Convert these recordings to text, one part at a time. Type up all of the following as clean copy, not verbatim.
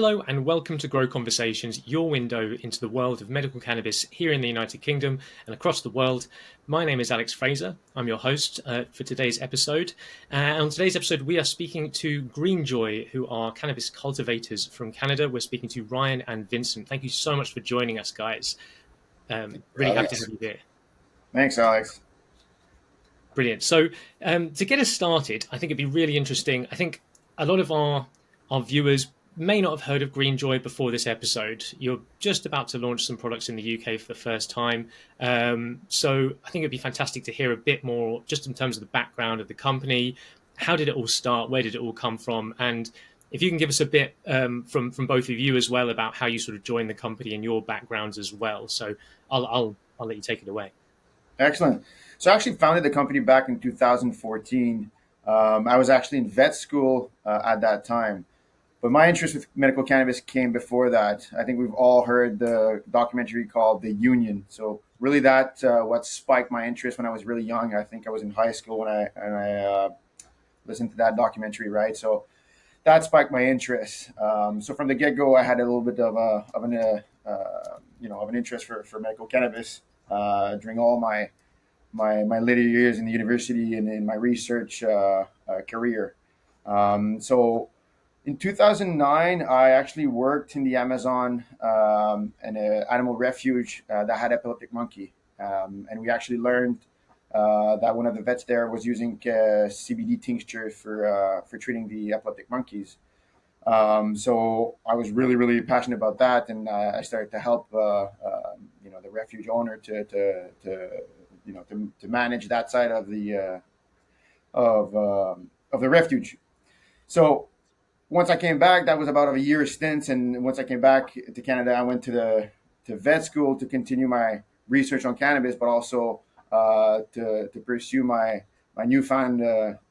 Hello and welcome to Grow Conversations, your window into the world of medical cannabis here in the United Kingdom and across the world. My name is Alex Fraser. I'm your host for today's episode. And on today's episode, we are speaking to GreenJoÿ, who are cannabis cultivators from Canada. We're speaking to Ryan and Vincent. Thank you so much for joining us, guys. Really happy to have you here. Thanks, Alex. Brilliant. So to get us started, I think it'd be really interesting. I think a lot of our viewers may not have heard of GreenJoÿ before this episode. You're just about to launch some products in the UK for the first time. So I think it'd be fantastic to hear a bit more just in terms of the background of the company. How did it all start? Where did it all come from? And if you can give us a bit from both of you as well about how you sort of joined the company and your backgrounds as well. So I'll let you take it away. Excellent. So I actually founded the company back in 2014. I was actually in vet school at that time. But my interest with medical cannabis came before that. I think we've all heard the documentary called The Union. So really that what spiked my interest when I was really young. I think I was in high school when I listened to that documentary, right? So that spiked my interest. So from the get-go, I had a little bit of an interest for medical cannabis during all my later years in the university and in my research career. So in 2009, I actually worked in the Amazon in an animal refuge that had epileptic monkey. And we actually learned that one of the vets there was using CBD tincture for treating the epileptic monkeys. So I was really, really passionate about that. And I started to help, the refuge owner to manage that side of the refuge. So once I came back, that was about a year stint. And once I came back to Canada, I went to vet school to continue my research on cannabis, but also to pursue my newfound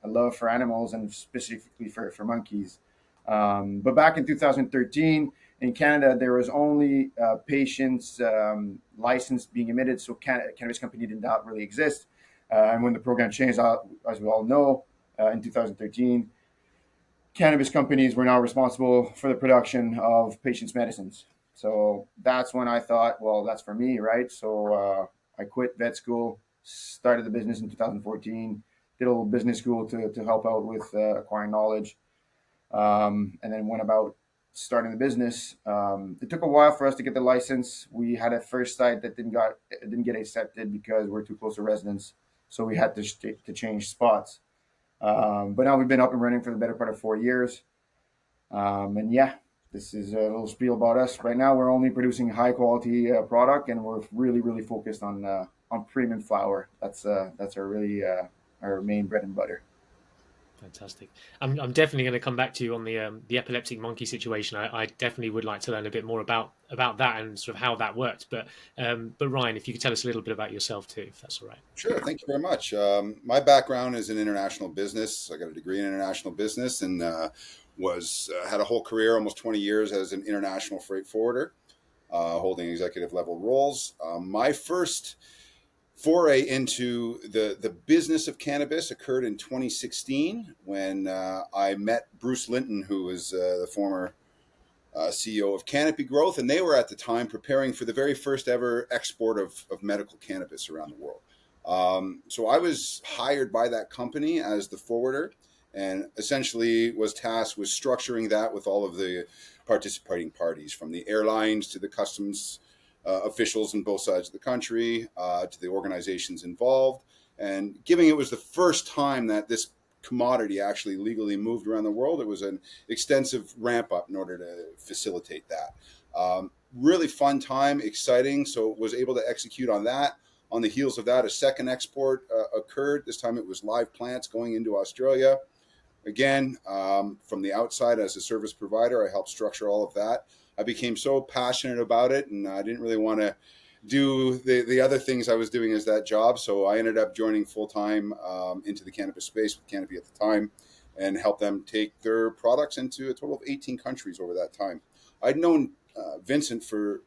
love for animals and specifically for monkeys. But back in 2013, in Canada, there was only patients license being emitted, so cannabis company did not really exist. And when the program changed, as we all know, in 2013, cannabis companies were now responsible for the production of patients' medicines. So that's when I thought, well, that's for me, right? So I quit vet school, started the business in 2014, did a little business school to help out with acquiring knowledge, and then went about starting the business. It took a while for us to get the license. We had a first site that didn't get accepted because we're too close to residents, so we had to change spots. But now we've been up and running for the better part of 4 years. And yeah, this is a little spiel about us. Right now, we're only producing high quality product, and we're really, really focused on premium flower. That's our main bread and butter. Fantastic. I'm definitely going to come back to you on the epileptic monkey situation. I definitely would like to learn a bit more about that and sort of how that worked. But Ryan, if you could tell us a little bit about yourself too, if that's all right. Sure. Thank you very much. My background is in international business. I got a degree in international business and had a whole career, almost 20 years as an international freight forwarder, holding executive level roles. My first foray into the business of cannabis occurred in 2016 when I met Bruce Linton, who was the former CEO of Canopy Growth, and they were at the time preparing for the very first ever export of medical cannabis around the world. So I was hired by that company as the forwarder and essentially was tasked with structuring that with all of the participating parties, from the airlines to the customs officials on both sides of the country, to the organizations involved. And given it was the first time that this commodity actually legally moved around the world, it was an extensive ramp up in order to facilitate that. Really fun time, exciting. So was able to execute on that. On the heels of that, a second export occurred. This time it was live plants going into Australia. Again, from the outside as a service provider, I helped structure all of that. I became so passionate about it, and I didn't really want to do the other things I was doing as that job. So I ended up joining full-time into the cannabis space with Canopy at the time and helped them take their products into a total of 18 countries over that time. I'd known Vincent for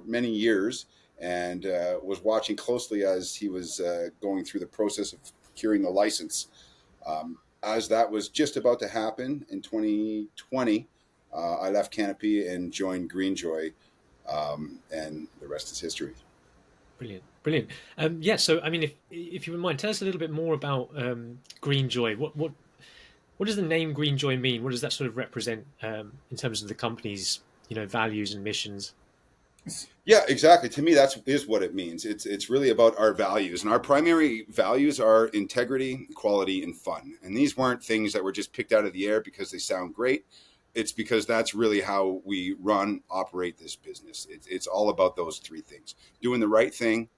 many years and was watching closely as he was going through the process of procuring the license. As that was just about to happen in 2020, I left Canopy and joined GreenJoy, and the rest is history. Brilliant, brilliant. Yeah. So, I mean, if you wouldn't mind, tell us a little bit more about GreenJoy. What does the name GreenJoy mean? What does that sort of represent in terms of the company's values and missions? Yeah, exactly. To me, that is what it means. It's really about our values, and our primary values are integrity, quality, and fun. And these weren't things that were just picked out of the air because they sound great. It's because that's really how we run, operate this business. It's all about those three things: doing the right thing,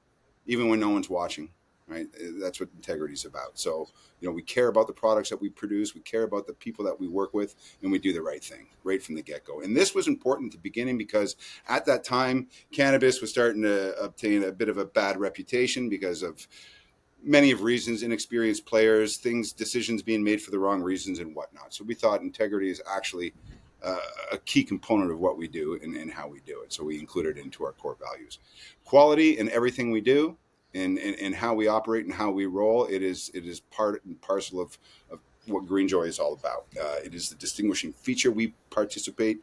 even when no one's watching, right? That's what integrity is about. So, we care about the products that we produce, we care about the people that we work with, and we do the right thing right from the get-go. And this was important at the beginning because at that time, cannabis was starting to obtain a bit of a bad reputation because of many of reasons, inexperienced players, decisions being made for the wrong reasons and whatnot. So we thought integrity is actually a key component of what we do and how we do it. So we included it into our core values. Quality in everything we do and how we operate and how we roll. It is part and parcel of what GreenJoy is all about. It is the distinguishing feature. We participate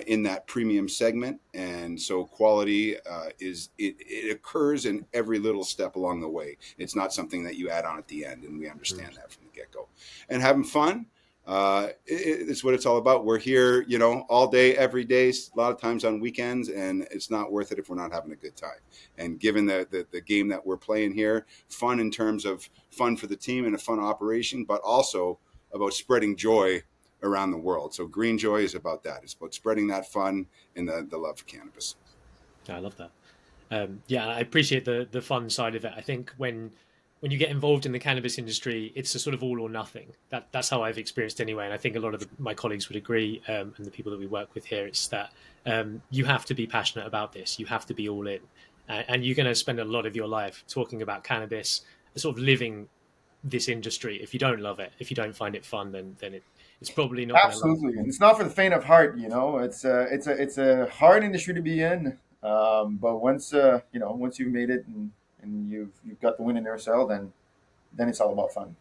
in that premium segment, and so quality it occurs in every little step along the way. It's not something that you add on at the end, and we understand that from the get-go. And having fun, it's what it's all about. We're here, all day, every day, a lot of times on weekends, and it's not worth it if we're not having a good time. And given the game that we're playing here, fun in terms of fun for the team and a fun operation, but also about spreading joy around the world. So GreenJoy is about that. It's about spreading that fun and the love for cannabis. I love that. Yeah, I appreciate the fun side of it. I think when you get involved in the cannabis industry, it's a sort of all or nothing. That's how I've experienced anyway, and I think a lot of my colleagues would agree, and the people that we work with here, it's that you have to be passionate about this. You have to be all in, and you're going to spend a lot of your life talking about cannabis, sort of living this industry. If you don't love it, if you don't find it fun, then it's probably not going to last. Absolutely, and it's not for the faint of heart. It's a hard industry to be in. But once you've made it and you've got the win in your sail, then it's all about fun.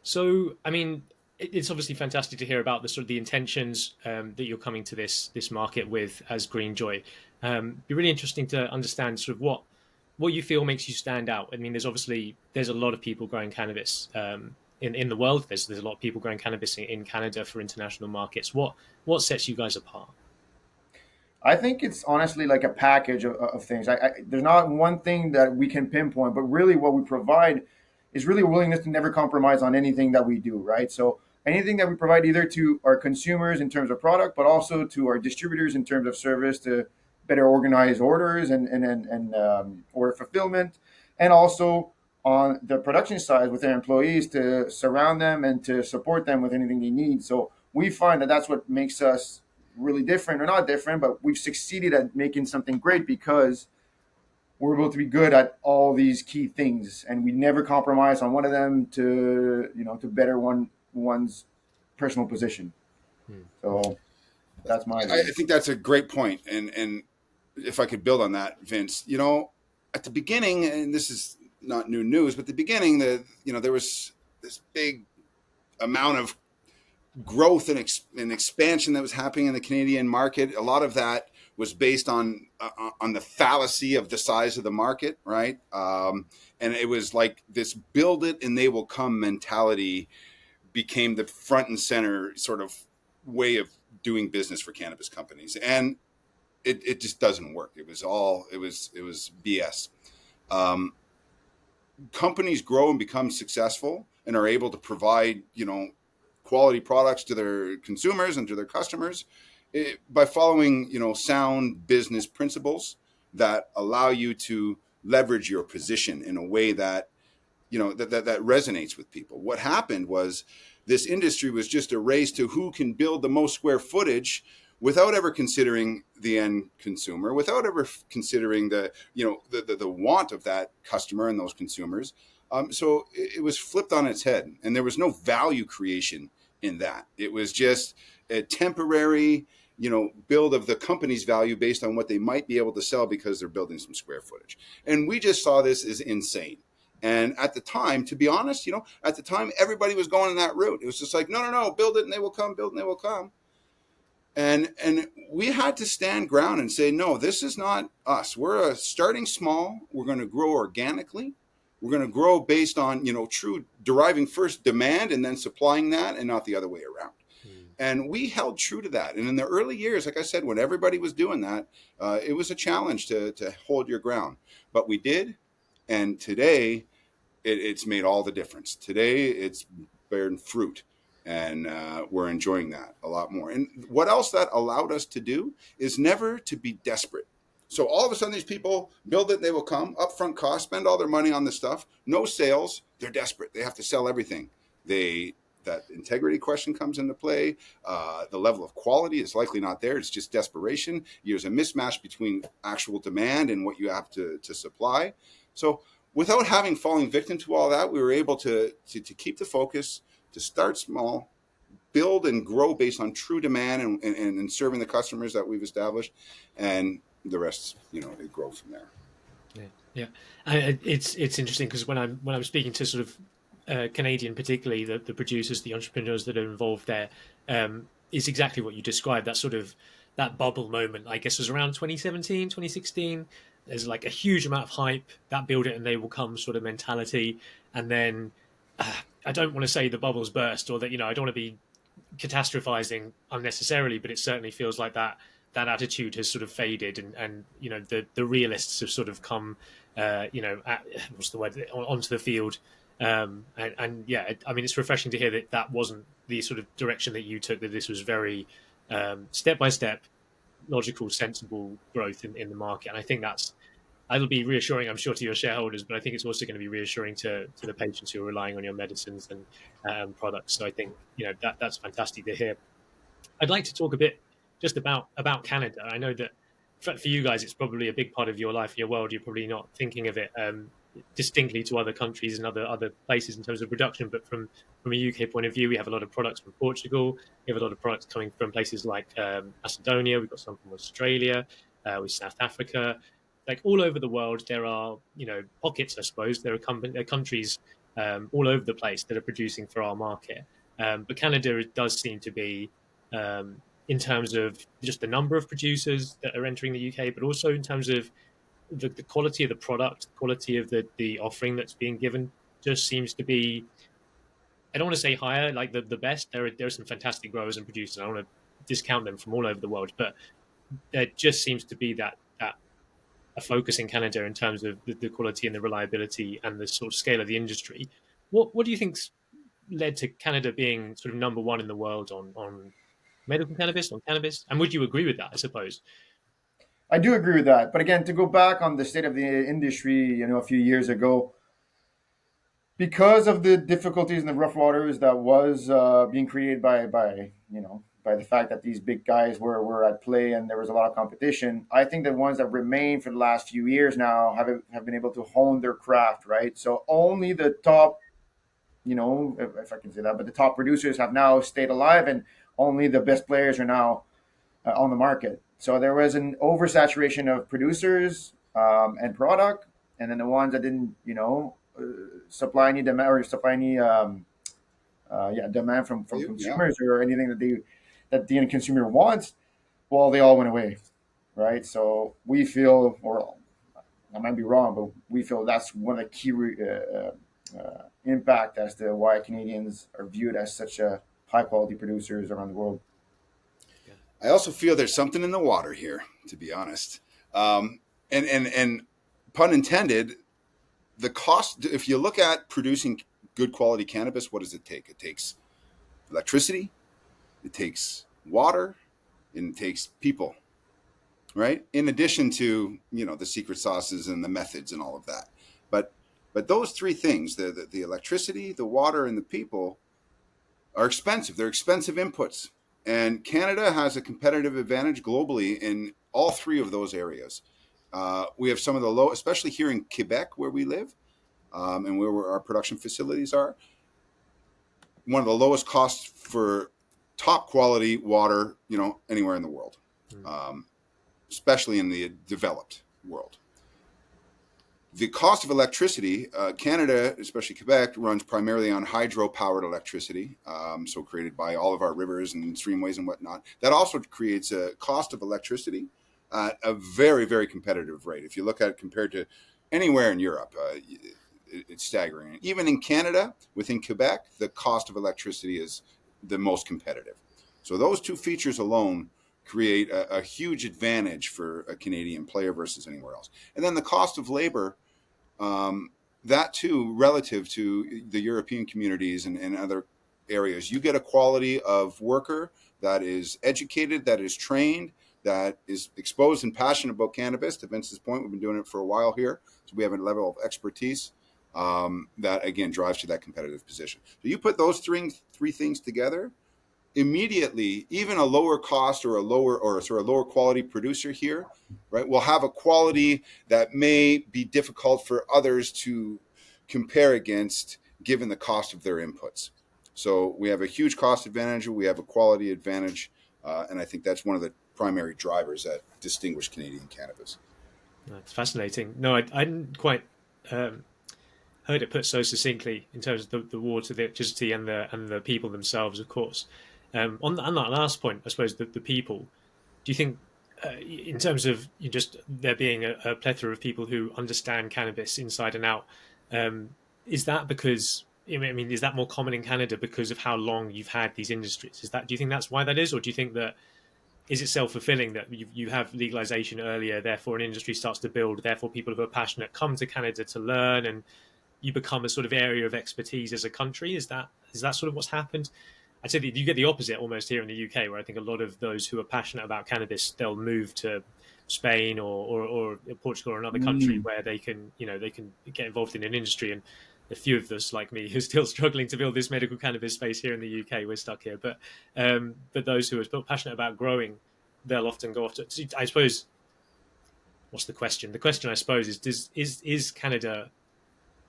So, I mean, it's obviously fantastic to hear about the sort of the intentions that you're coming to this market with as GreenJoy. Be really interesting to understand sort of what you feel makes you stand out. I mean, there's a lot of people growing cannabis in the world. There's a lot of people growing cannabis in Canada for international markets. What sets you guys apart? I think it's honestly like a package of things. There's not one thing that we can pinpoint, but really what we provide is really a willingness to never compromise on anything that we do, right? So anything that we provide either to our consumers in terms of product, but also to our distributors in terms of service to better organize orders and order fulfillment, and also on the production side with their employees to surround them and to support them with anything they need. So we find that that's what makes us really different, or not different, but we've succeeded at making something great because we're able to be good at all these key things, and we never compromise on one of them to better one's personal position. Hmm. So that's my I think that's a great point. And if I could build on that, Vince, at the beginning, and this is not new news, but at the beginning, there was this big amount of growth and expansion that was happening in the Canadian market. A lot of that was based on the fallacy of the size of the market, right? And it was like this build it and they will come mentality became the front and center sort of way of doing business for cannabis companies. And it just doesn't work. It was BS. Companies grow and become successful and are able to provide, quality products to their consumers and to their customers by following, sound business principles that allow you to leverage your position in a way that, that resonates with people. What happened was this industry was just a race to who can build the most square footage without ever considering the end consumer, without ever considering the want of that customer and those consumers. So it was flipped on its head, and there was no value creation in that. It was just a temporary, build of the company's value based on what they might be able to sell because they're building some square footage. And we just saw this as insane. And at the time, to be honest, at the time, everybody was going in that route. It was just like, no, build it and they will come, build and they will come. And we had to stand ground and say, no, this is not us. We're starting small. We're going to grow organically. We're going to grow based on, true deriving first demand and then supplying that, and not the other way around. And we held true to that. And in the early years, like I said, when everybody was doing that, it was a challenge to hold your ground. But we did. And today, it's made all the difference. Today, it's bearing fruit. And we're enjoying that a lot more. And what else that allowed us to do is never to be desperate. So all of a sudden, these people build it, they will come, upfront cost, spend all their money on this stuff, no sales, they're desperate. They have to sell everything. That integrity question comes into play. The level of quality is likely not there. It's just desperation. There's a mismatch between actual demand and what you have to supply. So without having fallen victim to all that, we were able to keep the focus, to start small, build and grow based on true demand and serving the customers that we've established. And the rest, it grows from there. Yeah. It's interesting because when I'm speaking to sort of Canadian, particularly the producers, the entrepreneurs that are involved there, is exactly what you described. That sort of that bubble moment, I guess, was around 2017, 2016. There's like a huge amount of hype, that build it and they will come sort of mentality, and then I don't want to say the bubbles burst or that I don't want to be catastrophizing unnecessarily, but it certainly feels like that attitude has sort of faded, and the realists have sort of come what's the word, onto the field, and yeah, I mean, it's refreshing to hear that wasn't the sort of direction that you took, that this was very step by step, logical, sensible growth in the market. And I think that'll be reassuring, I'm sure, to your shareholders, but I think it's also going to be reassuring to the patients who are relying on your medicines and products. So I think that's fantastic to hear. I'd like to talk a bit just about Canada. I know that for you guys, it's probably a big part of your life, your world. You're probably not thinking of it distinctly to other countries and other places in terms of production. But from a UK point of view, we have a lot of products from Portugal. We have a lot of products coming from places like Macedonia. We've got some from Australia, with South Africa. Like all over the world, there are pockets, I suppose. There are countries all over the place that are producing for our market. But Canada does seem to be, in terms of just the number of producers that are entering the UK, but also in terms of the quality of the product, quality of the offering that's being given, just seems to be, I don't want to say higher, like the best. There are some fantastic growers and producers. I don't want to discount them from all over the world, but there just seems to be that a focus in Canada in terms of the quality and the reliability and the sort of scale of the industry. What do you think's led to Canada being sort of number one in the world on medical cannabis, on cannabis? And would you agree with that, I suppose? I do agree with that. But again, to go back on the state of the industry, a few years ago, because of the difficulties and the rough waters that was being created by the fact that these big guys were at play and there was a lot of competition, I think the ones that remain for the last few years now have been able to hone their craft, right? So only the top, if I can say that, but the top producers have now stayed alive, and only the best players are now on the market. So there was an oversaturation of producers and product, and then the ones that didn't, supply any demand or supply any demand from consumers or anything that the end consumer wants, well, they all went away, right? So we feel, or I might be wrong, but we feel that's one of the key impact as to why Canadians are viewed as such a high quality producers around the world. I also feel there's something in the water here, to be honest. And pun intended, the cost, if you look at producing good quality cannabis, what does it take? It takes electricity, it takes water, and it takes people, right? In addition to, the secret sauces and the methods and all of that. But those three things, the electricity, the water, and the people, are expensive. They're expensive inputs. And Canada has a competitive advantage globally in all three of those areas. We have some of the low, especially here in Quebec where we live, and where our production facilities are, one of the lowest costs for top quality water, anywhere in the world, especially in the developed world. The cost of electricity, Canada, especially Quebec, runs primarily on hydro-powered electricity, so created by all of our rivers and streamways and whatnot. That also creates a cost of electricity at a very, very competitive rate. If you look at it compared to anywhere in Europe, it's staggering. Even in Canada, within Quebec, the cost of electricity is the most competitive. So those two features alone create a huge advantage for a Canadian player versus anywhere else. And then the cost of labor, that too, relative to the European communities and other areas, you get a quality of worker that is educated, that is trained, that is exposed and passionate about cannabis. To Vince's point, we've been doing it for a while here, so we have a level of expertise that again drives to that competitive position. So you put those three things together, immediately, even a lower cost or a lower quality producer here, right, will have a quality that may be difficult for others to compare against given the cost of their inputs. So we have a huge cost advantage, we have a quality advantage, and I think that's one of the primary drivers that distinguish Canadian cannabis. That's fascinating. No, I didn't quite heard it put so succinctly in terms of the water, the electricity, and the people themselves, of course. On that last point, I suppose the people. Do you think, in terms of just there being a plethora of people who understand cannabis inside and out, is that because? I mean, is that more common in Canada because of how long you've had these industries? Do you think that's why that is, or do you think that is it self-fulfilling that you have legalization earlier, therefore an industry starts to build, therefore people who are passionate come to Canada to learn, and you become a sort of area of expertise as a country? Is that sort of what's happened? I'd say that you get the opposite almost here in the UK, where I think a lot of those who are passionate about cannabis, they'll move to Spain or Portugal or another country where they can get involved in an industry. And a few of us, like me, who's still struggling to build this medical cannabis space here in the UK, we're stuck here. But those who are still passionate about growing, they'll often go off to. I suppose, what's the question? The question, I suppose, is Canada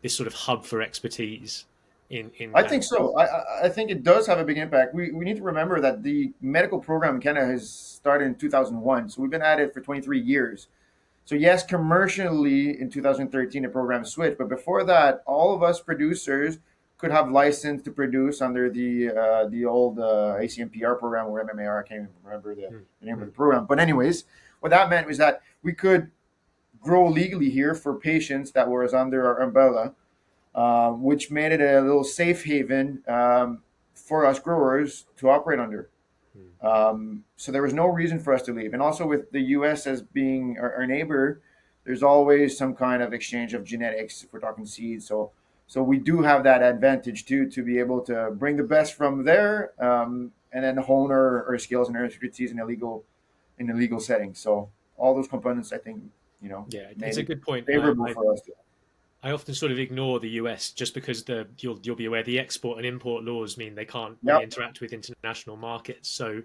this sort of hub for expertise in I think cannabis? so. I think it does have a big impact. We need to remember that the medical program in Canada has started in 2001. So we've been at it for 23 years. So yes, commercially in 2013 the program switched, but before that, all of us producers could have license to produce under the old ACMPR program or MMAR. I can't even remember the name of the program. But anyways, what that meant was that we could grow legally here for patients that was under our umbrella, which made it a little safe haven for us growers to operate under. So there was no reason for us to leave. And also with the U.S. as being our neighbor, there's always some kind of exchange of genetics if we're talking seeds. So we do have that advantage too, to be able to bring the best from there, and then hone our skills and our expertise in a legal setting. So all those components, I think, Yeah, made it's a it good point. favorable for us. I often sort of ignore the US just because you'll be aware the export and import laws mean they can't really Yep. interact with international markets. So,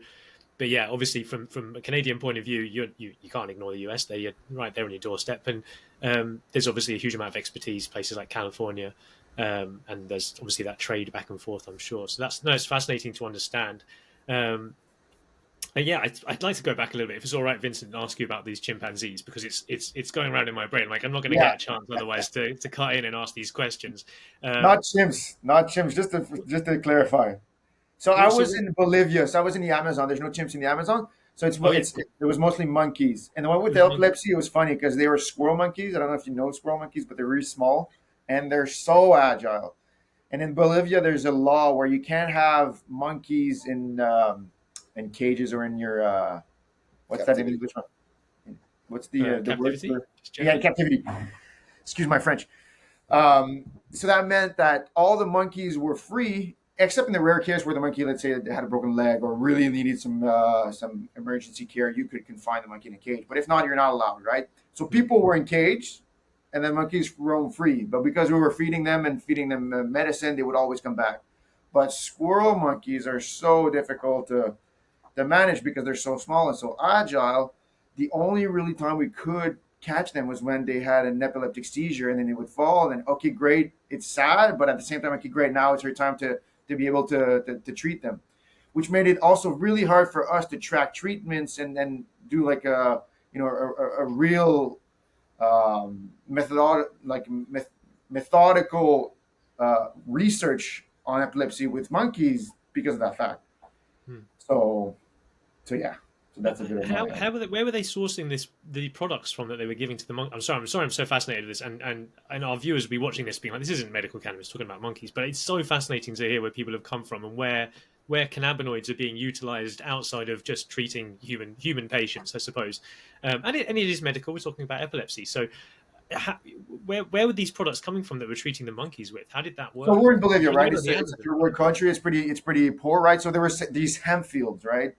but yeah, obviously from a Canadian point of view, you can't ignore the US. They're right there on your doorstep, and there's obviously a huge amount of expertise places like California, and there's obviously that trade back and forth, I'm sure. So it's fascinating to understand. Um, but yeah, I'd like to go back a little bit, if it's all right, Vincent, and ask you about these chimpanzees, because it's going around in my brain. Like I'm not going to Yeah. get a chance otherwise to cut in and ask these questions. Not Um, chimps, not chimps. Just to clarify. So I well, so was in Bolivia. So I was in the Amazon. There's no chimps in the Amazon. So oh yeah, it was mostly monkeys. And the one with the hmm epilepsy, it was funny because they were squirrel monkeys. I don't know if you know squirrel monkeys, but they're really small and they're so agile. And in Bolivia, there's a law where you can't have monkeys in cages or in your what's that in Captivity. English? What's the word captivity, for just yeah, in generally. captivity? Excuse my French. So that meant that all the monkeys were free, except in the rare case where the monkey, let's say, had a broken leg or really needed some emergency care. You could confine the monkey in a cage, but if not, you're not allowed, right? So Mm. people were in cage, and then monkeys roam free. But because we were feeding them and feeding them medicine, they would always come back. But squirrel monkeys are so difficult to manage because they're so small and so agile. The only really time we could catch them was when they had an epileptic seizure and then they would fall. And okay, great, it's sad, but at the same time, okay, great, now it's your time to be able to treat them, which made it also really hard for us to track treatments and do like a real methodical research on epilepsy with monkeys because of that fact. Hmm. So yeah, so that's a bit of my. Where were they sourcing the products from that they were giving to the monk? I'm so fascinated with this, and our viewers will be watching this being like, this isn't medical cannabis talking about monkeys, but it's so fascinating to hear where people have come from and where cannabinoids are being utilized outside of just treating human patients, I suppose. And it is medical. We're talking about epilepsy, so. Where were these products coming from that were treating the monkeys with? How did that So work? we're in Bolivia, You know, right? on the It's a Amazon. third world country. It's pretty poor, right? So there were these hemp fields, right?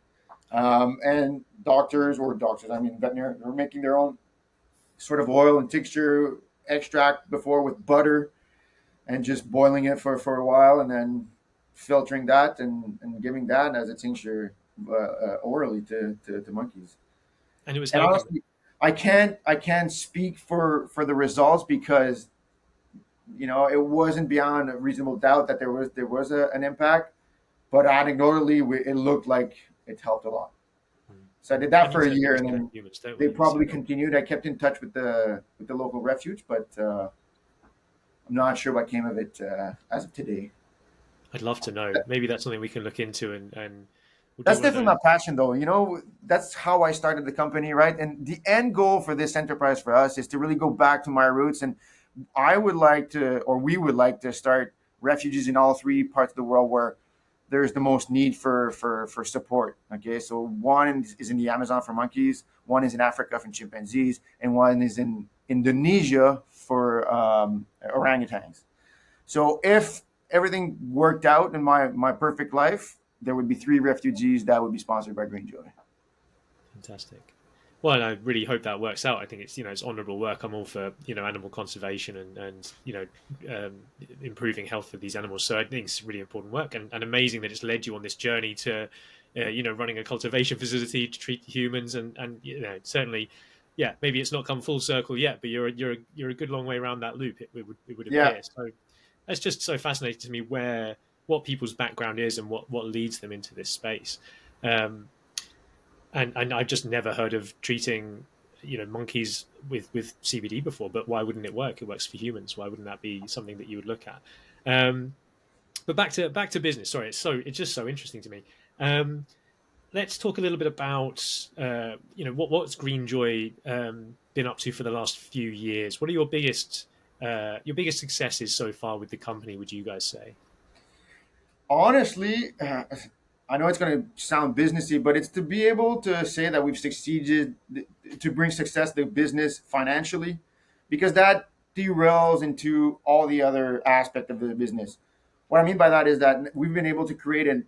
And doctors, I mean, veterinary, were making their own sort of oil and texture extract before with butter and just boiling it for a while and then filtering that and giving that as a tincture orally to monkeys. And it was And helping them. honestly, I can't speak for the results because it wasn't beyond a reasonable doubt that there was an impact, but anecdotally it looked like it helped a lot. So I did that And you for a certainly year, need to and get it then in humans, don't they we? probably continued. I kept in touch with the local refuge, but I'm not sure what came of it as of today. I'd love to know. Maybe that's something we can look into and we'll do That's one of definitely those. my passion, though. That's how I started the company, right? And the end goal for this enterprise for us is to really go back to my roots. And I would like to, or we would like to start refuges in all three parts of the world where there's the most need for support. Okay, so one is in the Amazon for monkeys, one is in Africa for chimpanzees, and one is in Indonesia for orangutans. So if everything worked out in my perfect life, there would be three refugees that would be sponsored by GreenJoy. Fantastic. Well, I really hope that works out. I think it's honourable work. I'm all for animal conservation and improving health of these animals. So I think it's really important work and amazing that it's led you on this journey to running a cultivation facility to treat humans and certainly maybe it's not come full circle yet, but you're a good long way around that loop. It would Yeah, appear. So it's just so fascinating to me what people's background is and what leads them into this space. Um, and I've just never heard of treating monkeys with CBD before. But why wouldn't it work? It works for humans. Why wouldn't that be something that you would look at? But back to business. Sorry, it's just so interesting to me. Let's talk a little bit about what's GreenJoy been up to for the last few years. What are your biggest successes so far with the company? Would you guys say? honestly, I know it's going to sound businessy, but it's to be able to say that we've succeeded to bring success to the business financially, because that derails into all the other aspect of the business. What I mean by that is that we've been able to create an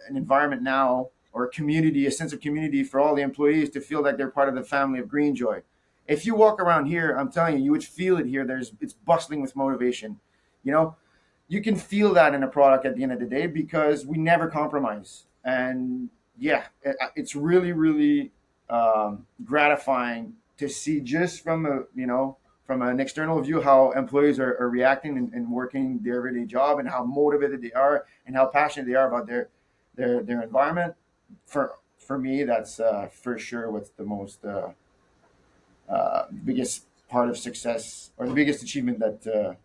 environment now, or a community, a sense of community for all the employees to feel like they're part of the family of GreenJoy. If you walk around here, I'm telling you, you would feel it here. It's bustling with motivation. You know, you can feel that in a product at the end of the day because we never compromise. And yeah, it's really, really gratifying to see just from an external view how employees are reacting and working their everyday job and how motivated they are and how passionate they are about their environment. For me, that's for sure what's the most biggest part of success, or the biggest achievement that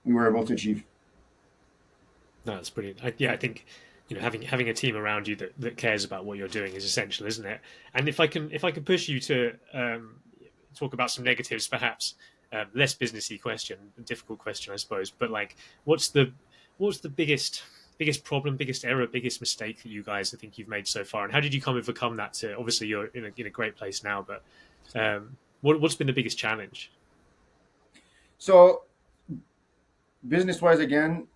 we were able to achieve. No, that's brilliant. I think having a team around you that cares about what you're doing is essential, isn't it? And if I can push you to talk about some negatives, perhaps less businessy question, difficult question, I suppose. But like, what's the biggest problem, biggest error, biggest mistake that you guys think you've made so far, and how did you overcome that? To obviously you're in a great place now, but what's been the biggest challenge? So business wise, again,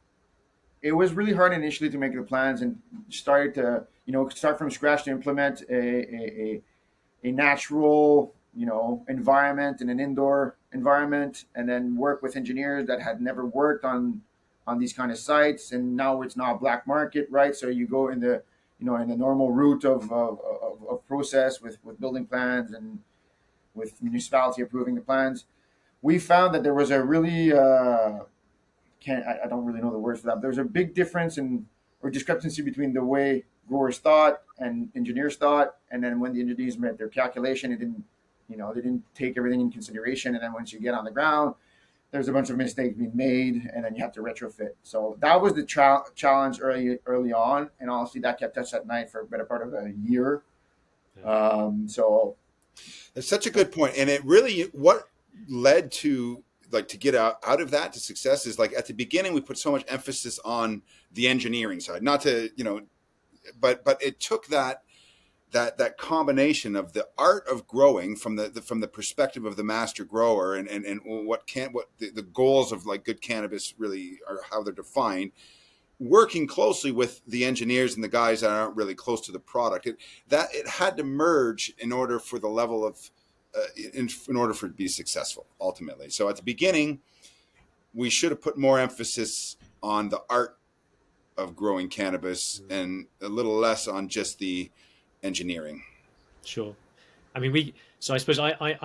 it was really hard initially to make the plans and started to start from scratch to implement a natural environment and an indoor environment, and then work with engineers that had never worked on these kind of sites. And now it's not a black market, right? So you go in the normal route of process with building plans and with municipality approving the plans. We found that there was a really can't I don't really know the words for that. But there's a big difference in, or discrepancy between the way growers thought and engineers thought, and then when the engineers made their calculation, it didn't They didn't take everything in consideration. And then once you get on the ground, there's a bunch of mistakes being made, and then you have to retrofit. So that was the challenge early on, and honestly, that kept us at night for a better part of a year. So That's such a good point, and it really what led to like to get out of that to success is like at the beginning we put so much emphasis on the engineering side, not to but it took that combination of the art of growing from the perspective of the master grower and what the goals of like good cannabis really are, how they're defined, working closely with the engineers and the guys that aren't really close to the product. It had to merge in order for the level of in order for it to be successful ultimately. So at the beginning we should have put more emphasis on the art of growing cannabis and a little less on just the engineering. Sure. I mean, so I suppose I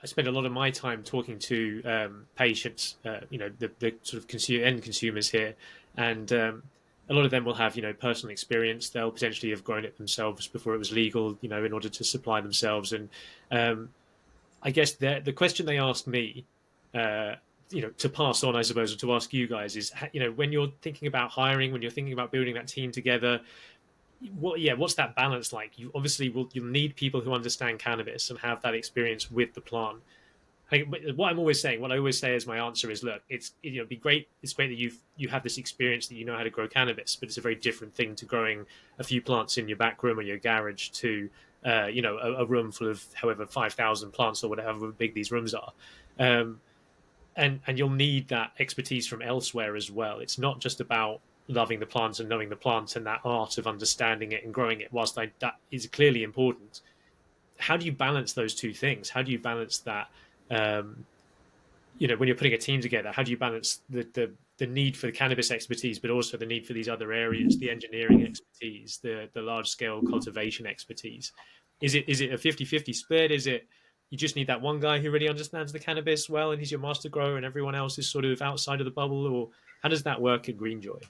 spend a lot of my time talking to patients, the sort of end consumers here, and a lot of them will have, personal experience. They'll potentially have grown it themselves before it was legal, in order to supply themselves. And I guess the question they asked me, to pass on, I suppose, or to ask you guys is, when you're thinking about hiring, when you're thinking about building that team together, what's that balance like? You obviously you'll need people who understand cannabis and have that experience with the plant. What I always say as my answer is, look, it's be great. It's great that you have this experience, that you know how to grow cannabis, but it's a very different thing to growing a few plants in your back room or your garage to a room full of however 5,000 plants or whatever big these rooms are. And you'll need that expertise from elsewhere as well. It's not just about loving the plants and knowing the plants and that art of understanding it and growing it, whilst that is clearly important. How do you balance those two things? How do you balance that, when you're putting a team together, how do you balance the need for the cannabis expertise, but also the need for these other areas, the engineering expertise, the large scale cultivation expertise? Is it a 50-50 split? Is it, you just need that one guy who really understands the cannabis well and he's your master grower and everyone else is sort of outside of the bubble? Or how does that work at GreenJoy?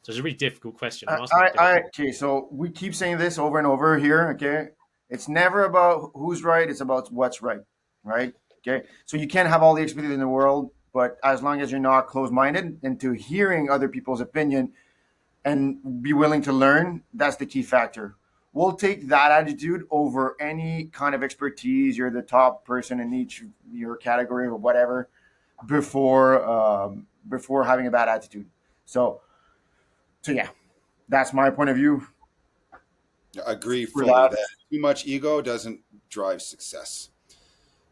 So it's a really difficult question. Okay, so we keep saying this over and over here. Okay, it's never about who's right; it's about what's right, right? Okay, so you can't have all the expertise in the world, but as long as you're not closed-minded into hearing other people's opinion and be willing to learn, that's the key factor. We'll take that attitude over any kind of expertise. You're the top person in each your category or whatever before having a bad attitude. So yeah, that's my point of view. I agree For fully that. that too much ego doesn't drive success.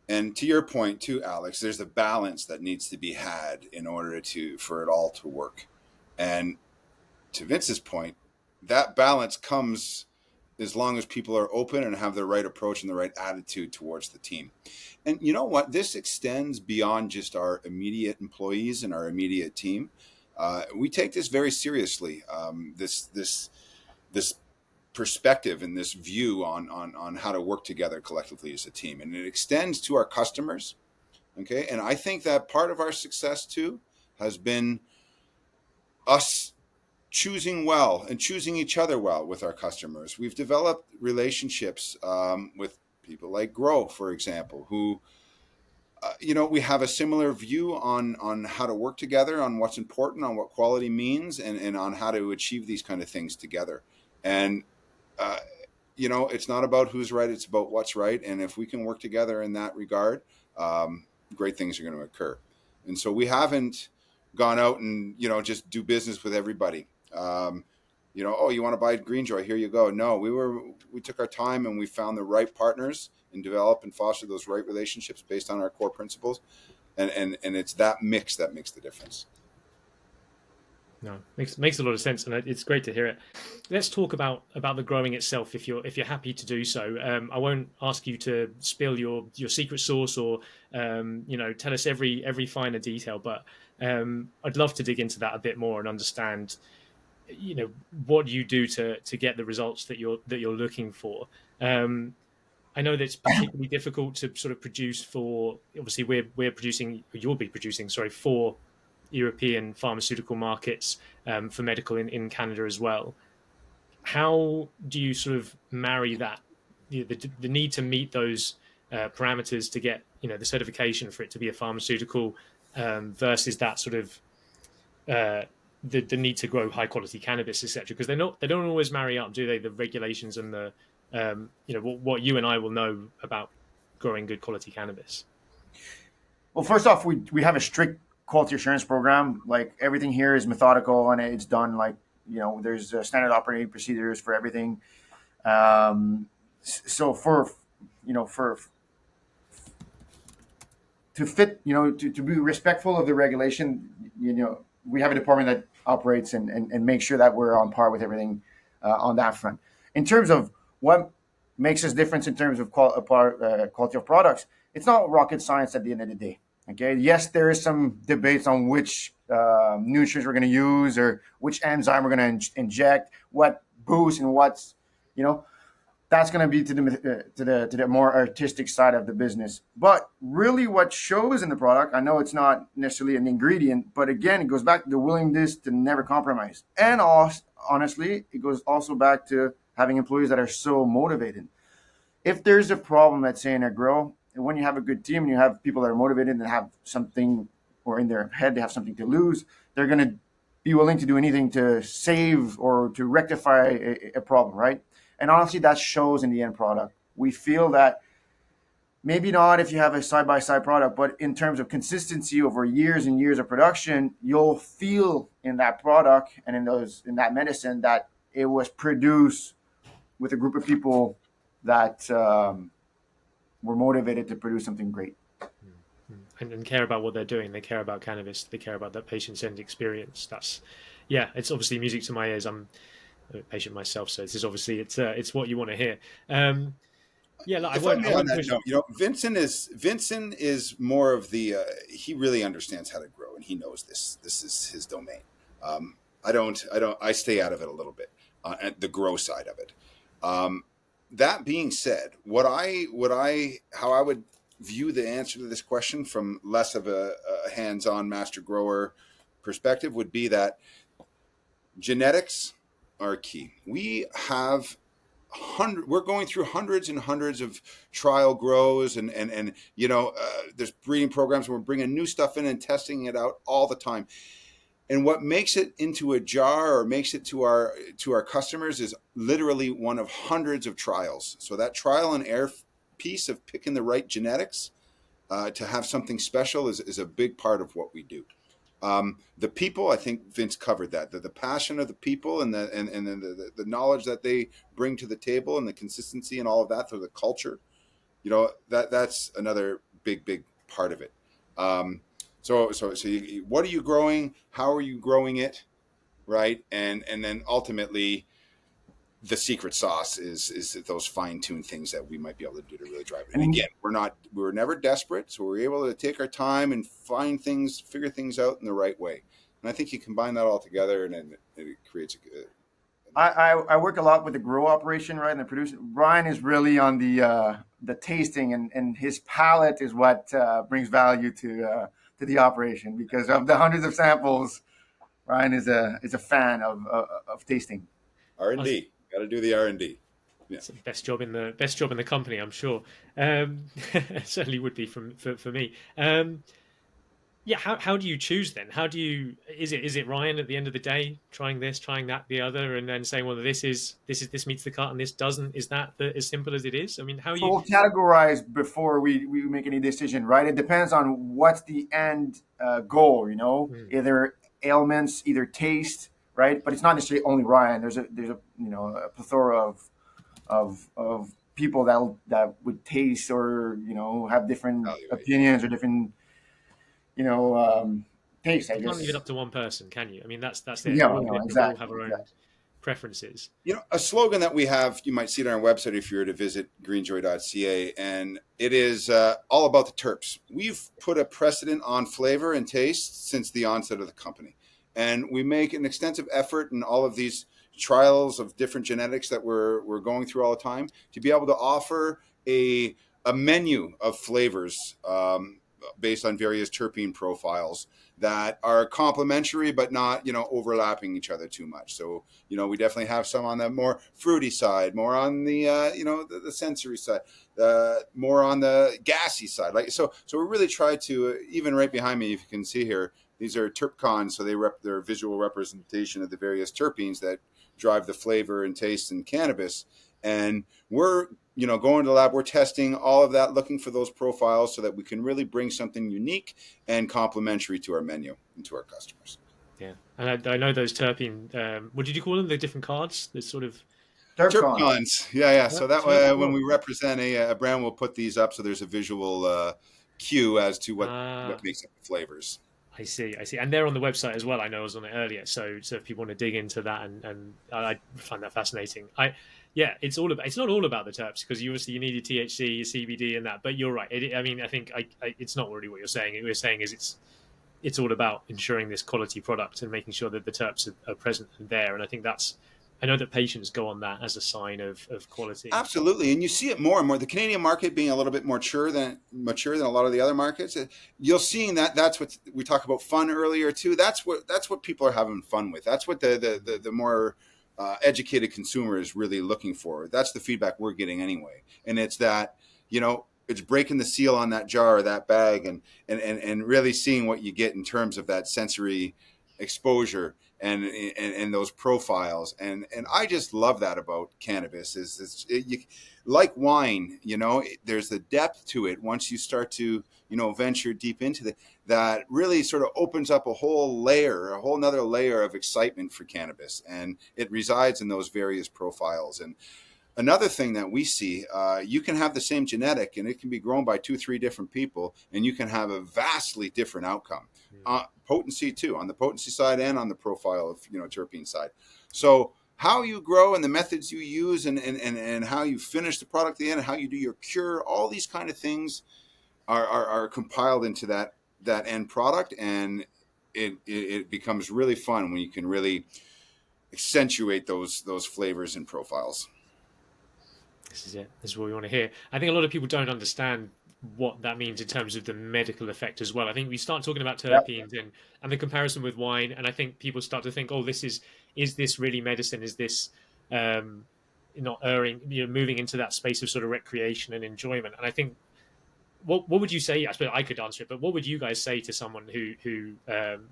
And to your point too, Alex, there's a balance that needs to be had in order for it all to work. And to Vince's point, that balance comes as long as people are open and have the right approach and the right attitude towards the team. And you know what? This extends beyond just our immediate employees and our immediate team. We take this very seriously. This perspective and this view on how to work together collectively as a team, and it extends to our customers. Okay, and I think that part of our success too has been us choosing well and choosing each other well with our customers. We've developed relationships with people like Grow, for example, who we have a similar view on how to work together, on what's important, on what quality means, and on how to achieve these kind of things together. And it's not about who's right; it's about what's right. And if we can work together in that regard, great things are going to occur. And so we haven't gone out and just do business with everybody. Oh, you want to buy GreenJoy? Here you go. No, we took our time and we found the right partners and develop and foster those right relationships based on our core principles. And it's that mix that makes the difference. No, makes a lot of sense, and it's great to hear it. Let's talk about the growing itself, if you're happy to do so. I won't ask you to spill your secret sauce or tell us every finer detail, but I'd love to dig into that a bit more and understand what you do to get the results that you're looking for. I know that it's particularly difficult to sort of produce for. Obviously, you'll be producing, sorry, for European pharmaceutical markets, for medical in Canada as well. How do you sort of marry that, the need to meet those parameters to get the certification for it to be a pharmaceutical, versus that sort of the need to grow high quality cannabis, etc. Because they don't always marry up, do they? The regulations and the what you and I will know about growing good quality cannabis. Well, first off, we have a strict quality assurance program. Like everything here is methodical and it's done like there's standard operating procedures for everything. So for to fit, to be respectful of the regulation, we have a department that operates and makes sure that we're on par with everything on that front. In terms of what makes us different in terms of quality of products, it's not rocket science at the end of the day. Okay. Yes, there is some debates on which nutrients we're going to use or which enzyme we're going to inject, what boost and what's, that's going to be to the more artistic side of the business. But really what shows in the product, I know it's not necessarily an ingredient, but again, it goes back to the willingness to never compromise. And honestly, it goes also back to having employees that are so motivated. If there's a problem, let's say in a grow, and when you have a good team and you have people that are motivated and have something, or in their head they have something to lose, they're going to be willing to do anything to save or to rectify a problem, right? And honestly, that shows in the end product. We feel that maybe not if you have a side-by-side product, but in terms of consistency over years and years of production, you'll feel in that product and in that medicine that it was produced with a group of people that were motivated to produce something great. And care about what they're doing. They care about cannabis. They care about that patient-centered experience. It's obviously music to my ears. I'm a patient myself, so this is obviously it's what you want to hear. I won't push. Vincent is more of the he really understands how to grow, and he knows this is his domain. I stay out of it a little bit, at the grow side of it. That being said, how I would view the answer to this question from less of a hands-on master grower perspective would be that genetics are key. We're going through hundreds and hundreds of trial grows and there's breeding programs where we're bringing new stuff in and testing it out all the time. And what makes it into a jar or makes it to our customers is literally one of hundreds of trials. So that trial and error piece of picking the right genetics to have something special is a big part of what we do. The people, I think Vince covered that. The passion of the people and the knowledge that they bring to the table and the consistency and all of that through the culture, that's another big part of it. So what are you growing? How are you growing it? Right. And then ultimately the secret sauce is those fine-tuned things that we might be able to do to really drive it. And again, we were never desperate, so we were able to take our time and figure things out in the right way. And I think you combine that all together, and then it creates I work a lot with the grow operation, right, and the producer. Brian is really on the tasting, and his palate is what brings value to the operation, because of the hundreds of samples. Brian is a fan of tasting. R&D. Got to do the R&D. Yeah. It's the best job in the company, I'm sure. It certainly would be for me. How do you choose then? Is it Ryan at the end of the day trying this, trying that, the other, and then saying, well, this meets the cut and this doesn't? Is that as simple as it is? I mean, how we'll categorize before we make any decision, right? It depends on what's the end goal, either ailments, either taste, right? But it's not necessarily only Ryan. There's a plethora of people that would taste or have different opinions or different taste. I guess you can't leave it up to one person, can you? I mean, that's it. Yeah, exactly. We all have our own preferences. A slogan that we have, you might see it on our website if you were to visit greenjoy.ca, and it is all about the terps. We've put a precedent on flavor and taste since the onset of the company. And we make an extensive effort in all of these trials of different genetics that we're going through all the time to be able to offer a menu of flavors based on various terpene profiles that are complementary but not, overlapping each other too much. So, we definitely have some on the more fruity side, more on the the sensory side, more on the gassy side. So we really try to, even right behind me, if you can see here, these are terpcons, so they're visual representation of the various terpenes that drive the flavor and taste in cannabis. And we're going to the lab, we're testing all of that, looking for those profiles so that we can really bring something unique and complementary to our menu and to our customers. Yeah, and I know those terpene. What did you call them? The different cards. The sort of Terpcon. Terpcons. Yeah. So that way, when Terp. we represent a brand, we'll put these up so there's a visual cue as to what Ah, makes up the flavors. I see. And they're on the website as well. I know I was on it earlier. So if people want to dig into that, and I find that fascinating. Yeah, it's not all about the terps, because you need your THC, your CBD, and that. But you're right. I think it's not really what you're saying. What you're saying is it's all about ensuring this quality product and making sure that the terps are present and there. And I know that patients go on that as a sign of quality. Absolutely, and you see it more and more. The Canadian market being a little bit more mature than a lot of the other markets. You're seeing that. That's what we talked about, fun earlier too. That's what people are having fun with. That's what the more educated consumer is really looking for. That's the feedback we're getting anyway, and it's that it's breaking the seal on that jar or that bag, and really seeing what you get in terms of that sensory exposure and those profiles, and I just love that about cannabis. Like wine, there's the depth to it. Once you start to venture deep into that really sort of opens up a whole nother layer of excitement for cannabis, and it resides in those various profiles. And another thing that we see, you can have the same genetic and it can be grown by 2-3 different people, and you can have a vastly different outcome. Potency too, on the potency side and on the profile of terpene side. So how you grow and the methods you use and how you finish the product at the end, how you do your cure, all these kind of things are compiled into that end product, and it becomes really fun when you can really accentuate those flavors and profiles. This is it. This is what we want to hear. I think a lot of people don't understand what that means in terms of the medical effect as well. I think we start talking about Yep. terpenes and the comparison with wine, and I think people start to think, oh, is this really medicine? Is this not erring, moving into that space of sort of recreation and enjoyment? And I think what would you say? I suppose I could answer it, but what would you guys say to someone who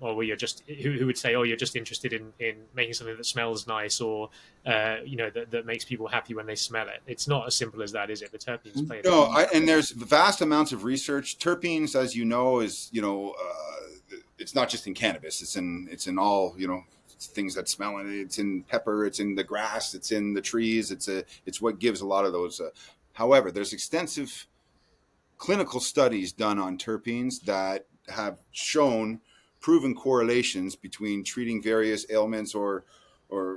would say, oh, you're just interested in making something that smells nice, or that makes people happy when they smell it? It's not as simple as that, is it? The terpenes play. No, and there's vast amounts of research. Terpenes, as you know, is it's not just in cannabis. It's in all things that smell. It's in pepper. It's in the grass. It's in the trees. It's what gives a lot of those. However, there's extensive clinical studies done on terpenes that have shown proven correlations between treating various ailments or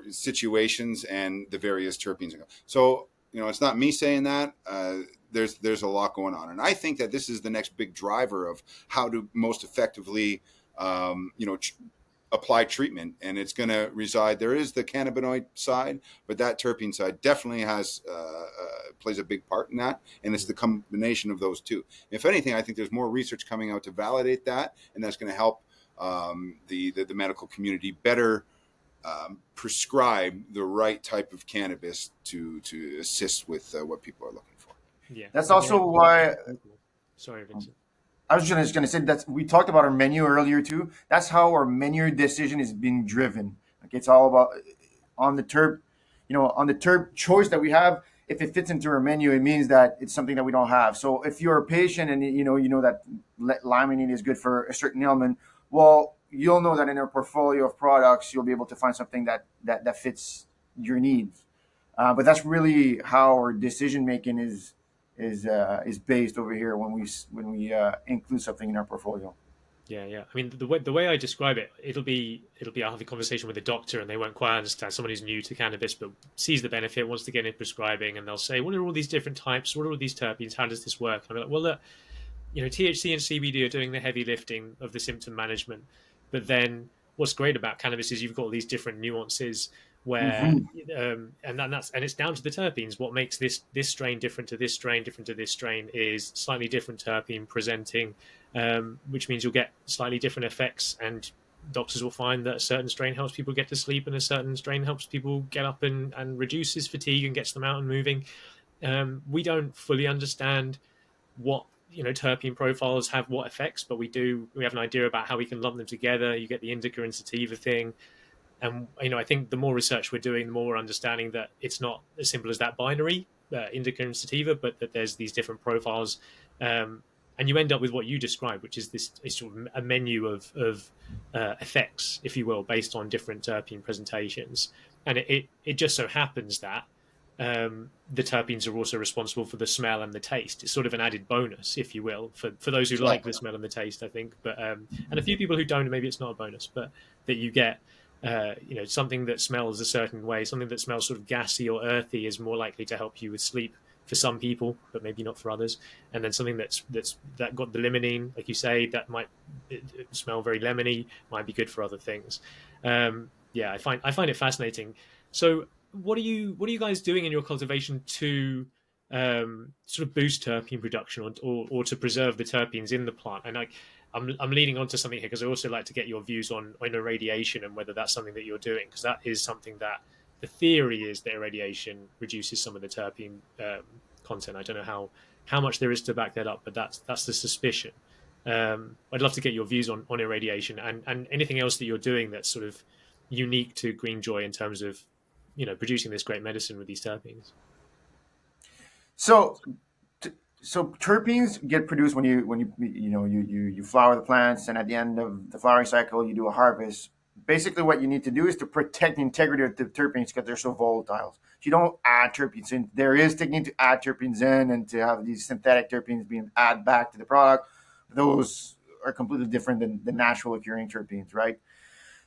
situations and the various terpenes. So it's not me saying that. There's a lot going on, and I think that this is the next big driver of how to most effectively apply treatment, and it's going to reside. There is the cannabinoid side, but that terpene side definitely plays a big part in that, and it's the combination of those two. If anything, I think there's more research coming out to validate that, and that's going to help the medical community better prescribe the right type of cannabis to assist with what people are looking for. Yeah, That's also why. Sorry, Vincent. I was just going to say that we talked about our menu earlier too. That's how our menu decision is being driven. Like, it's all about on the terp choice that we have. If it fits into our menu, it means that it's something that we don't have. So if you're a patient and you know that limonene is good for a certain ailment, well, you'll know that in our portfolio of products, you'll be able to find something that fits your needs. But that's really how our decision making is based over here when we include something in our portfolio. Yeah. I mean, the way I describe it, it'll be I'll have a conversation with a doctor, and they won't quite understand. Someone who's new to cannabis but sees the benefit, wants to get into prescribing, and they'll say, "What are all these different types? What are all these terpenes? How does this work?" And I'm like, "Well, look, THC and CBD are doing the heavy lifting of the symptom management, but then what's great about cannabis is you've got all these different nuances where and it's down to the terpenes. What makes this strain different to this strain is slightly different terpene presenting which means you'll get slightly different effects. And doctors will find that a certain strain helps people get to sleep, and a certain strain helps people get up and reduces fatigue and gets them out and moving. We don't fully understand what terpene profiles have what effects, but we have an idea about how we can lump them together. You get the indica and sativa thing, and I think the more research we're doing, the more we're understanding that it's not as simple as that binary, indica and sativa, but that there's these different profiles, and you end up with what you described, which is this sort of a menu of effects, if you will, based on different terpene presentations. And it just so happens that the terpenes are also responsible for the smell and the taste. It's sort of an added bonus, if you will, for those who like the smell and the taste, I think. But and a few people who don't, maybe it's not a bonus, but that you get something that smells a certain way, something that smells sort of gassy or earthy is more likely to help you with sleep for some people, but maybe not for others. And then something that got the limonene, like you say, that might smell very lemony, might be good for other things. I find it fascinating. So what are you guys doing in your cultivation to sort of boost terpene production, or to preserve the terpenes in the plant? And I'm leading on to something here because I also like to get your views on irradiation and whether that's something that you're doing, because that is something that the theory is that irradiation reduces some of the terpene content. I don't know how much there is to back that up, but that's the suspicion. I'd love to get your views on irradiation and anything else that you're doing that's sort of unique to GreenJoÿ in terms of producing this great medicine with these terpenes. So terpenes get produced when you flower the plants, and at the end of the flowering cycle, you do a harvest. Basically, what you need to do is to protect the integrity of the terpenes because they're so volatile. So you don't add terpenes in. There is technique to add terpenes in and to have these synthetic terpenes being added back to the product. Those are completely different than the natural occurring terpenes, right?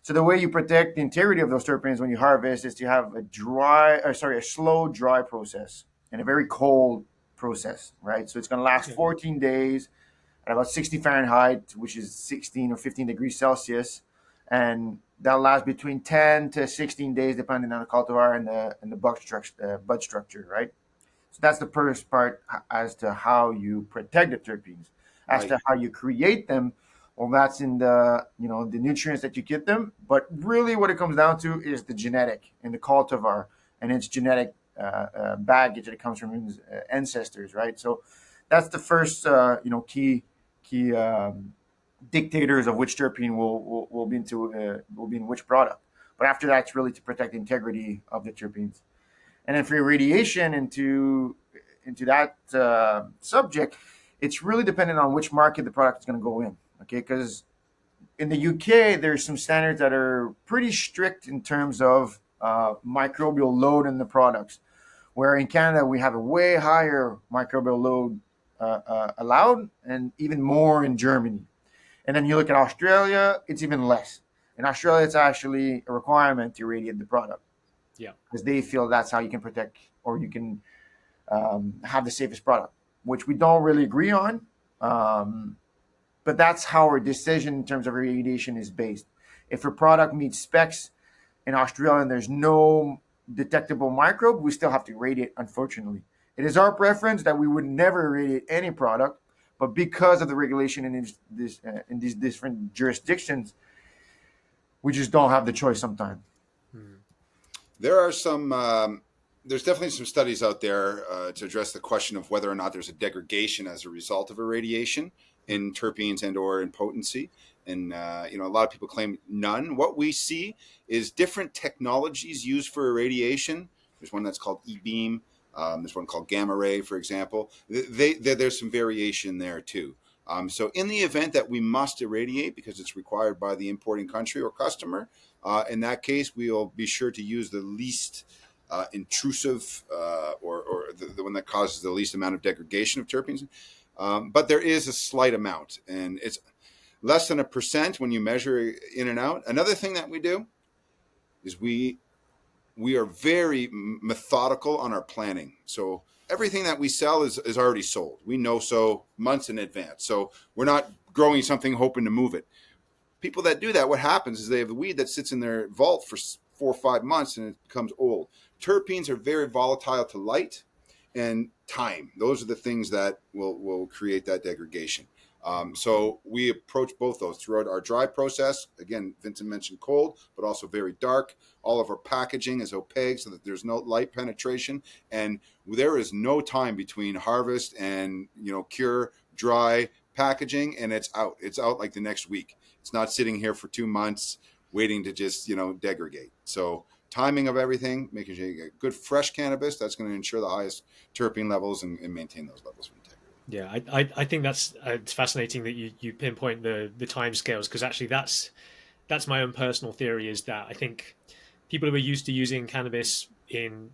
So the way you protect the integrity of those terpenes when you harvest is to have a slow dry process and a very cold process, right? So it's going to last 14 days at about 60 Fahrenheit, which is 16 or 15 degrees Celsius. And that'll last between 10 to 16 days, depending on the cultivar and the bud structure, right? So that's the first part as to how you protect the terpenes. As to how you create them, well, that's in the the nutrients that you get them. But really, what it comes down to is the genetic in the cultivar and its genetic baggage that comes from his ancestors, right? So that's the first key dictators of which terpene will be in which product. But after that, it's really to protect the integrity of the terpenes. And then for irradiation into that subject, it's really dependent on which market the product is going to go in. Okay, because in the UK, there's some standards that are pretty strict in terms of microbial load in the products, where in Canada we have a way higher microbial load allowed, and even more in Germany. And then you look at Australia, it's even less. In Australia, it's actually a requirement to irradiate the product. Yeah, because they feel that's how you can protect, or you can have the safest product, which we don't really agree on. But that's how our decision in terms of irradiation is based. If a product meets specs in Australia and there's no detectable microbe, we still have to irradiate, unfortunately. It is our preference that we would never irradiate any product, but because of the regulation in these different jurisdictions, we just don't have the choice sometimes. There are there's definitely some studies out there to address the question of whether or not there's a degradation as a result of irradiation in terpenes and or in potency. And, a lot of people claim none. What we see is different technologies used for irradiation. There's one that's called E-beam. There's one called gamma ray, for example. There's some variation there too. So in the event that we must irradiate because it's required by the importing country or customer, in that case, we'll be sure to use the least intrusive or the one that causes the least amount of degradation of terpenes. But there is a slight amount, and it's less than 1% when you measure in and out. Another thing that we do is we are very methodical on our planning. So everything that we sell is already sold. We know so months in advance. So we're not growing something hoping to move it. People that do that, what happens is they have the weed that sits in their vault for 4 or 5 months and it becomes old. Terpenes are very volatile to light and time. Those are the things that will create that degradation. So we approach both those throughout our dry process. Again, Vincent mentioned cold, but also very dark. All of our packaging is opaque so that there's no light penetration, and there is no time between harvest and cure, dry packaging, and it's out. It's out like the next week. It's not sitting here for 2 months waiting to just degrade. So timing of everything, making sure you get good fresh cannabis, that's going to ensure the highest terpene levels and maintain those levels of integrity. Yeah, I think that's it's fascinating that you pinpoint the time scales, because actually that's my own personal theory, is that I think people who are used to using cannabis in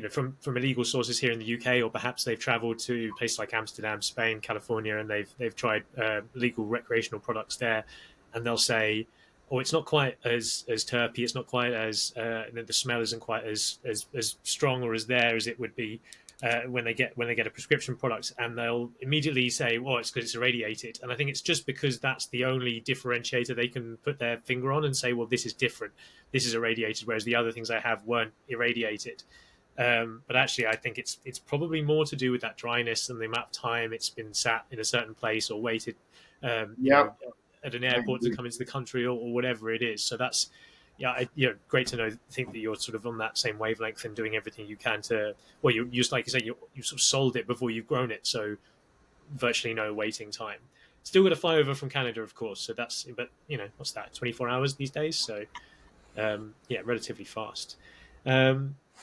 from illegal sources here in the UK, or perhaps they've traveled to places like Amsterdam, Spain, California, and they've tried legal recreational products there, and they'll say, "Oh, it's not quite as terpy. It's not quite as the smell isn't quite as strong or as there as it would be." When they get a prescription product, and they'll immediately say, "Well, it's because it's irradiated." And I think it's just because that's the only differentiator they can put their finger on and say, "Well, this is different. This is irradiated," whereas the other things I have weren't irradiated. But actually, I think it's probably more to do with that dryness and the amount of time it's been sat in a certain place or waited, Yeah, at an I airport to agree. come into the country, or whatever it is. So that's great to know. Think that you're sort of on that same wavelength and doing everything you can to. Well, you just like you say, you sort of sold it before you've grown it, so virtually no waiting time. Still got to fly over from Canada, of course. So that's, but what's that? 24 hours these days. So yeah, relatively fast.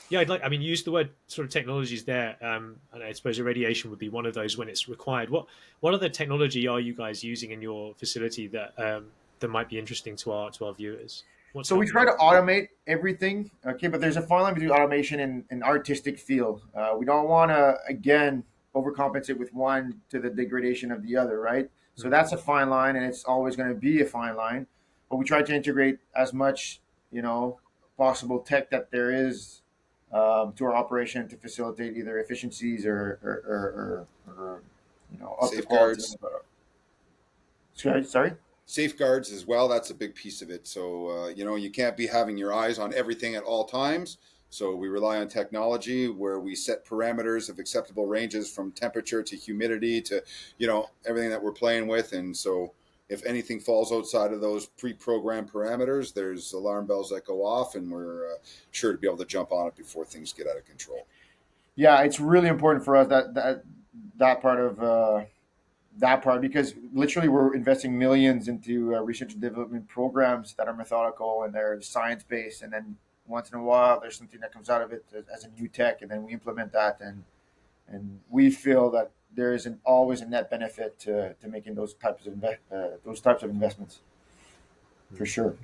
Yeah, I mean, use the word sort of technologies there. And I suppose irradiation would be one of those when it's required. What other technology are you guys using in your facility that might be interesting to our viewers? What's So we helping try to you? automate everything, okay, but there's a fine line between automation and artistic feel. We don't want to, again, overcompensate with one to the degradation of the other, right? So Mm. that's a fine line, and it's always going to be a fine line. But we try to integrate as much, possible tech that there is to our operation to facilitate either efficiencies or up the quality. Safeguards. Sorry. Safeguards as well, that's a big piece of it. So you can't be having your eyes on everything at all times, so we rely on technology where we set parameters of acceptable ranges from temperature to humidity to everything that we're playing with. And so if anything falls outside of those pre-programmed parameters, there's alarm bells that go off, and we're sure to be able to jump on it before things get out of control. Yeah, it's really important for us that part of that part, because literally we're investing millions into research and development programs that are methodical and they're science based, and then once in a while there's something that comes out of it as a new tech, and then we implement that, and we feel that there is always a net benefit to making those types of investments for sure.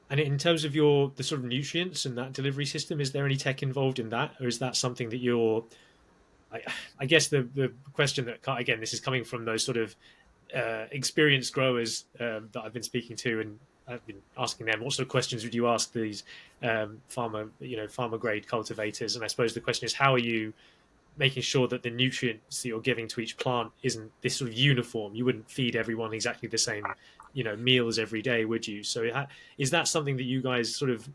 And in terms of the sort of nutrients and that delivery system, is there any tech involved in that, or is that something that I, I guess the question that, again, this is coming from those sort of experienced growers that I've been speaking to, and I've been asking them, what sort of questions would you ask these farmer grade cultivators? And I suppose the question is, how are you making sure that the nutrients that you're giving to each plant isn't this sort of uniform? You wouldn't feed everyone exactly the same, meals every day, would you? So is that something that you guys sort of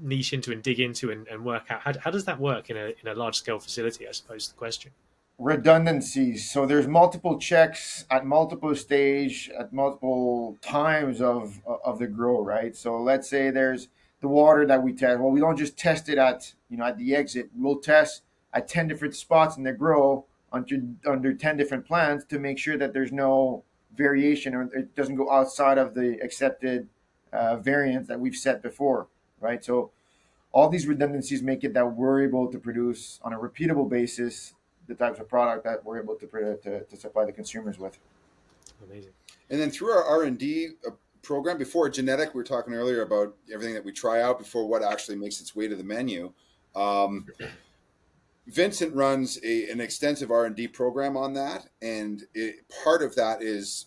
niche into and dig into and work out? How does that work in a large scale facility? I suppose the question. Redundancies. So there's multiple checks at multiple stage at multiple times of the grow, right? So let's say there's the water that we test. Well, we don't just test it at the exit. We'll test at 10 different spots in the grow under 10 different plants to make sure that there's no variation, or it doesn't go outside of the accepted variance that we've set before, right? So all these redundancies make it that we're able to produce on a repeatable basis the types of product that we're able to supply the consumers with. Amazing. And then through our R&D program, before genetic, we were talking earlier about everything that we try out before what actually makes its way to the menu. Vincent runs an extensive R&D program on that, and part of that is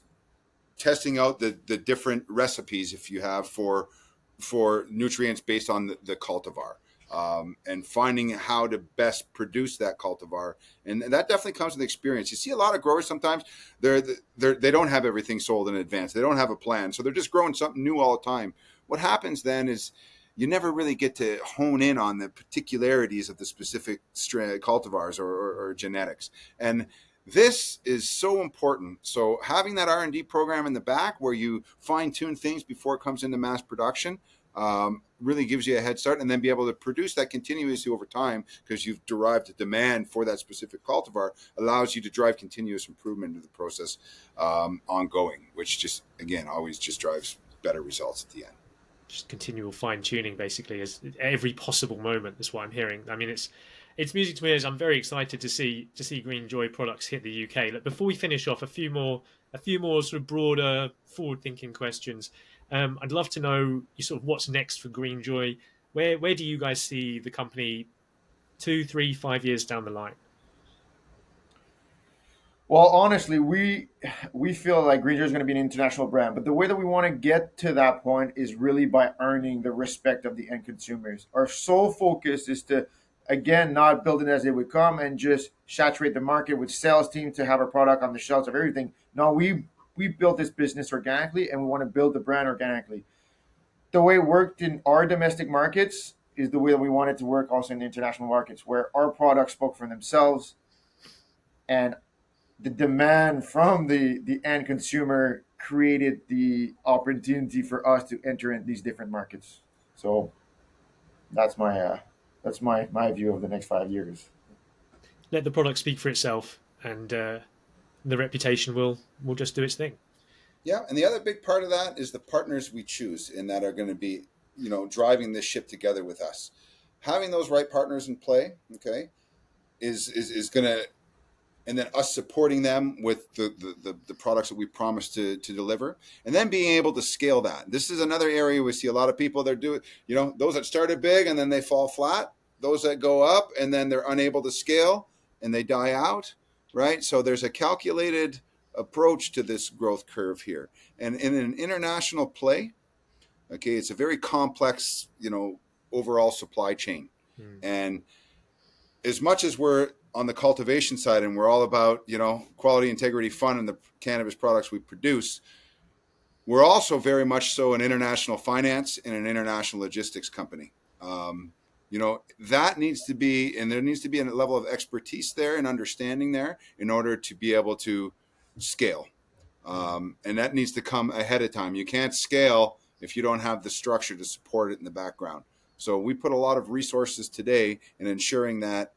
testing out the different recipes, if you have, for nutrients based on the cultivar, and finding how to best produce that cultivar. And that definitely comes with experience. You see a lot of growers sometimes they don't have everything sold in advance. They don't have a plan, so they're just growing something new all the time. What happens then is you never really get to hone in on the particularities of the specific cultivars or genetics. And This is so important. So having that R&D program in the back where you fine tune things before it comes into mass production really gives you a head start, and then be able to produce that continuously over time because you've derived a demand for that specific cultivar allows you to drive continuous improvement into the process ongoing, which just, again, always just drives better results at the end. Just continual fine tuning, basically, as every possible moment. That's what I'm hearing. I mean, it's music to my ears. I'm very excited to see GreenJoy products hit the UK. Look, before we finish off, a few more sort of broader, forward-thinking questions. I'd love to know sort of what's next for GreenJoy. Where do you guys see the company 2, 3, 5 years down the line? Well, honestly, we feel like GreenJoy is going to be an international brand, but the way that we want to get to that point is really by earning the respect of the end consumers. Our sole focus is to, again, not build it as they would come and just saturate the market with sales team to have our product on the shelves of everything. No, we built this business organically, and we want to build the brand organically. The way it worked in our domestic markets is the way that we want it to work also in the international markets, where our products spoke for themselves, and the demand from the end consumer created the opportunity for us to enter in these different markets. So that's my view of the next 5 years. Let the product speak for itself, and the reputation will just do its thing. Yeah, and the other big part of that is the partners we choose and that are going to be, driving this ship together with us. Having those right partners in play, okay, is going to, and then us supporting them with the products that we promise to deliver, and then being able to scale that. This is another area we see a lot of people that do it, those that started big and then they fall flat, those that go up and then they're unable to scale and they die out, right? So there's a calculated approach to this growth curve here. And in an international play, okay, it's a very complex, overall supply chain. Hmm. And as much as we're on the cultivation side and we're all about, quality, integrity, fun, and the cannabis products we produce, we're also very much so an international finance and an international logistics company. That needs to be, and there needs to be a level of expertise there and understanding there in order to be able to scale. And that needs to come ahead of time. You can't scale if you don't have the structure to support it in the background. So we put a lot of resources today in ensuring that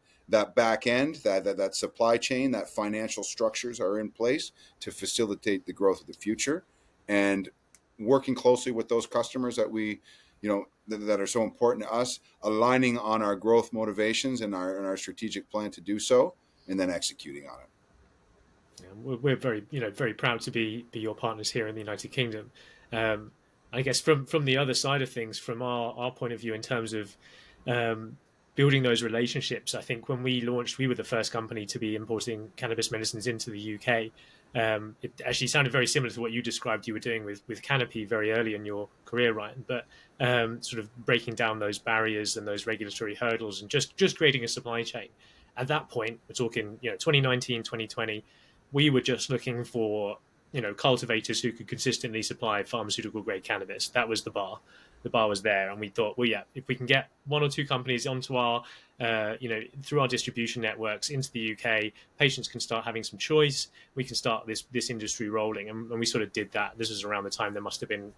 back end, that supply chain, that financial structures are in place to facilitate the growth of the future, and working closely with those customers that we, that are so important to us, aligning on our growth motivations and our strategic plan to do so, and then executing on it. Yeah, we're very very proud to be your partners here in the United Kingdom. I guess from the other side of things, from our point of view in terms of building those relationships, I think when we launched, we were the first company to be importing cannabis medicines into the UK. It actually sounded very similar to what you described you were doing with Canopy very early in your career, Ryan, but sort of breaking down those barriers and those regulatory hurdles and just creating a supply chain. At that point, we're talking 2019, 2020, we were just looking for cultivators who could consistently supply pharmaceutical grade cannabis. That was the bar. The bar was there, and we thought, well, yeah, if we can get one or two companies onto our, through our distribution networks into the UK, patients can start having some choice. We can start this industry rolling, and we sort of did that. This was around the time there must have been,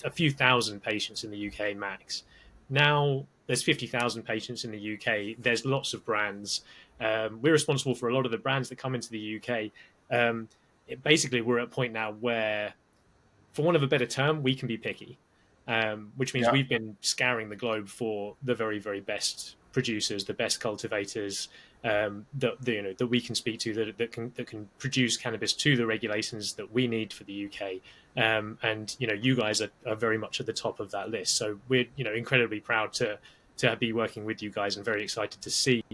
a few thousand patients in the UK max. Now there's 50,000 patients in the UK. There's lots of brands. We're responsible for a lot of the brands that come into the UK. Basically, we're at a point now where, for want of a better term, we can be picky, which means we've been scouring the globe for the very, very best producers, the best cultivators that we can speak to that can produce cannabis to the regulations that we need for the UK. And you guys are very much at the top of that list. So we're incredibly proud to be working with you guys, and very excited to see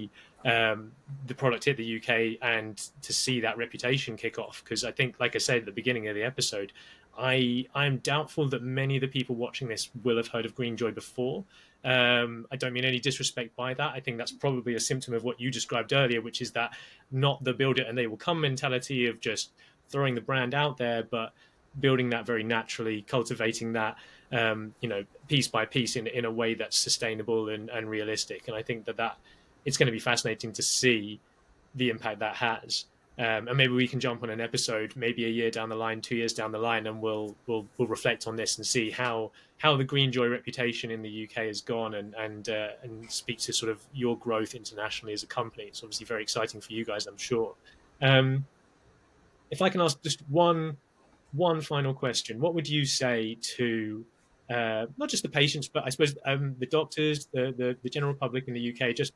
the product hit the UK and to see that reputation kick off. Because I think, like I said at the beginning of the episode, I'm doubtful that many of the people watching this will have heard of GreenJoy before. I don't mean any disrespect by that. I think that's probably a symptom of what you described earlier, which is that not the build it and they will come mentality of just throwing the brand out there, but building that very naturally, cultivating that, piece by piece in a way that's sustainable and realistic. And I think that it's going to be fascinating to see the impact that has. And maybe we can jump on an episode, maybe a year down the line, 2 years down the line, and we'll reflect on this and see how the GreenJoy reputation in the UK has gone, and speak to sort of your growth internationally as a company. It's obviously very exciting for you guys, I'm sure. Um, if I can ask just one final question, what would you say to not just the patients, but I suppose the doctors, the general public in the UK, just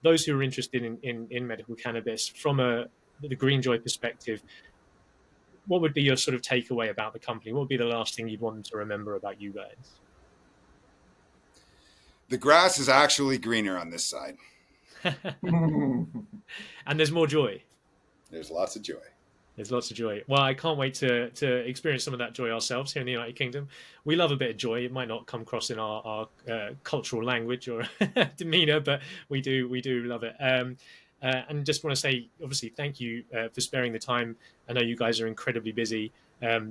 those who are interested in medical cannabis from the GreenJoy perspective? What would be your sort of takeaway about the company? What would be the last thing you'd want them to remember about you guys? The grass is actually greener on this side. And there's more joy. There's lots of joy. There's lots of joy. Well, I can't wait to experience some of that joy ourselves here in the United Kingdom. We love a bit of joy. It might not come across in our cultural language or demeanor, but we do love it. And just want to say, obviously, thank you for sparing the time. I know you guys are incredibly busy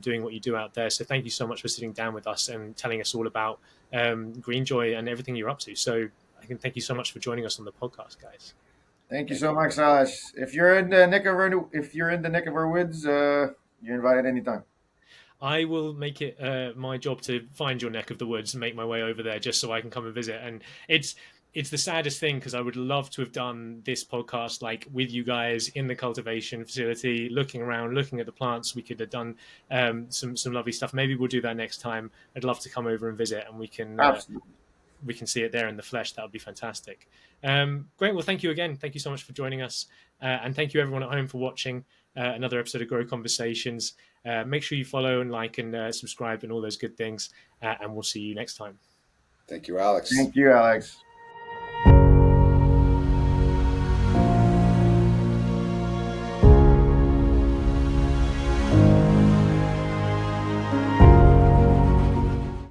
doing what you do out there. So thank you so much for sitting down with us and telling us all about GreenJoy and everything you're up to. So I can thank you so much for joining us on the podcast, guys. Thank you so much, Salas. If you're in the neck of our woods, you're invited anytime. I will make it my job to find your neck of the woods and make my way over there just so I can come and visit. And it's the saddest thing, because I would love to have done this podcast like with you guys in the cultivation facility, looking around, looking at the plants. We could have done some lovely stuff. Maybe we'll do that next time. I'd love to come over and visit, and we can see it there in the flesh. That would be fantastic. Great. Well, thank you again. Thank you so much for joining us. And thank you everyone at home for watching another episode of Grow Conversations. Make sure you follow and like and subscribe and all those good things. And we'll see you next time. Thank you, Alex. Thank you, Alex.